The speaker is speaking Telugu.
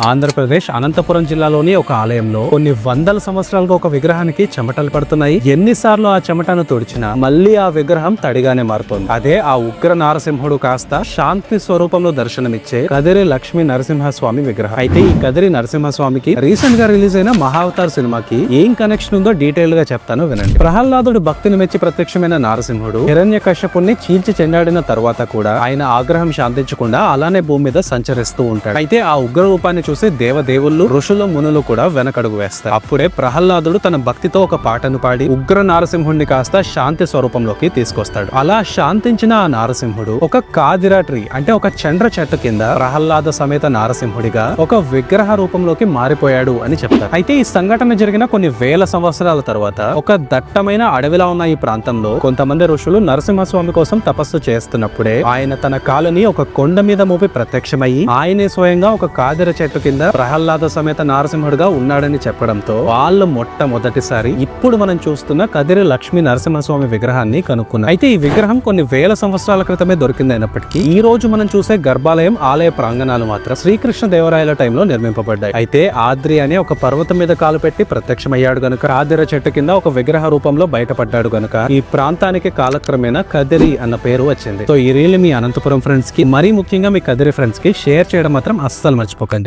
ఆంధ్రప్రదేశ్ అనంతపురం జిల్లాలోని ఒక ఆలయంలో కొన్ని వందల సంవత్సరాలుగా ఒక విగ్రహానికి చెమటలు పడుతున్నాయి. ఎన్నిసార్లు ఆ చెమటను తుడిచినా మళ్ళీ ఆ విగ్రహం తడిగానే మారుతుంది. అదే ఆ ఉగ్ర నారసింహుడు కాస్త శాంతి స్వరూపంలో దర్శనమిచ్చే కదిరి లక్ష్మీ నరసింహస్వామి విగ్రహం. అయితే ఈ కదిరి నరసింహస్వామికి రీసెంట్ గా రిలీజ్ అయిన మహావతార్ సినిమాకి ఏం కనెక్షన్ ఉందో డీటెయిల్ గా చెప్తాను వినండి. ప్రహ్లాదుడు భక్తిని మెచ్చి ప్రత్యక్షమైన నారసింహుడు హిరణ్యకశ్యపుణ్ణి చీల్చి చెండాడిన తర్వాత కూడా ఆయన ఆగ్రహం శాంతించకుండా అలానే భూమి మీద సంచరిస్తూ ఉంటాడు. అయితే ఆ ఉగ్ర రూపాన్ని చూసి దేవదేవుళ్ళు ఋషులు మునులు కూడా వెనకడుగు వేస్తారు. అప్పుడే ప్రహ్లాదుడు తన భక్తితో ఒక పాటను పాడి ఉగ్ర నారసింహుడిని కాస్త శాంతి స్వరూపంలోకి తీసుకొస్తాడు. అలా శాంతించిన ఆ నారసింహుడు ఒక కాదిరా ట్రీ అంటే ఒక చండ్ర చెట్టు కింద ప్రహ్లాద సమేత నారసింహుడిగా ఒక విగ్రహ రూపంలోకి మారిపోయాడు అని చెప్తారు. అయితే ఈ సంఘటన జరిగిన కొన్ని వేల సంవత్సరాల తర్వాత ఒక దట్టమైన అడవిలా ఉన్న ఈ ప్రాంతంలో కొంతమంది ఋషులు నరసింహస్వామి కోసం తపస్సు చేస్తున్నప్పుడే ఆయన తన కాలుని ఒక కొండ మీద మోపి ప్రత్యక్షమయ్యి ఆయనే స్వయంగా ఒక కాదిర చెట్టు కింద ప్రహ్లాద సమేత నారసింహుడుగా ఉన్నాడని చెప్పడంతో వాళ్ళు మొట్టమొదటిసారి ఇప్పుడు మనం చూస్తున్న కదిరి లక్ష్మీ నరసింహస్వామి విగ్రహాన్ని కనుక్కున్నారు. అయితే ఈ విగ్రహం కొన్ని వేల సంవత్సరాల క్రితమే దొరికిందైనప్పటికీ ఈ రోజు మనం చూసే గర్భాలయం ఆలయ ప్రాంగణాలు మాత్రం శ్రీకృష్ణ దేవరాయల టైంలో నిర్మింపబడ్డాయి. అయితే ఆద్రి అనే ఒక పర్వతం మీద కాలు పెట్టి ప్రత్యక్షమయ్యాడు గనుక కాదిర చెట్టు కింద ఒక విగ్రహ రూపంలో బయటపడ్డాడు గనుక ఈ ప్రాంతానికి కాలక్రమేణా కదిరి అన్న పేరు వచ్చింది. సో ఈ రీల్ మీ అనంతపురం ఫ్రెండ్స్ కి మరీ ముఖ్యంగా మీ కదిరి ఫ్రెండ్స్ కి షేర్ చేయడం మాత్రం అస్సలు మర్చిపోకండి.